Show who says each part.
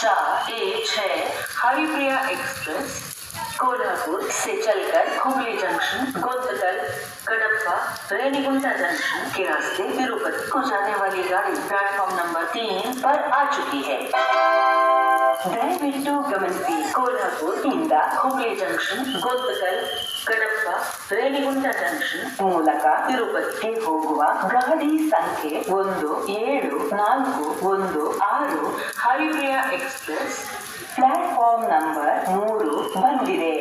Speaker 1: 4A6 Haripriya express Kolhapur से चलकर Hooghly junction, गोंदकल, Kadapa, Renigunta junction के रास्ते तिरुपति को जाने वाली गाड़ी प्लेटफॉर्म नंबर 3 पर आ चुकी है। ದಯವಿಟ್ಟು ಗಮನಿಸಿ, ಕೋಲ್ಹಾಪುರದಿಂದ ಹುಬ್ಳಿ ಜಂಕ್ಷನ್, ಗೋಂದಕಲ್, ಕಡಪ್ಪ, ರೇಣಿಗುಂಟ ಜಂಕ್ಷನ್ ಮೂಲಕ ತಿರುಪತಿಗೆ ಹೋಗುವ ಗಾಡಿ ಸಂಖ್ಯೆ 1716 ಹರಿಪ್ರಿಯಾ ಎಕ್ಸ್ಪ್ರೆಸ್ ಪ್ಲಾಟ್ಫಾರ್ಮ್ ನಂಬರ್ 3 ಬಂದಿದೆ.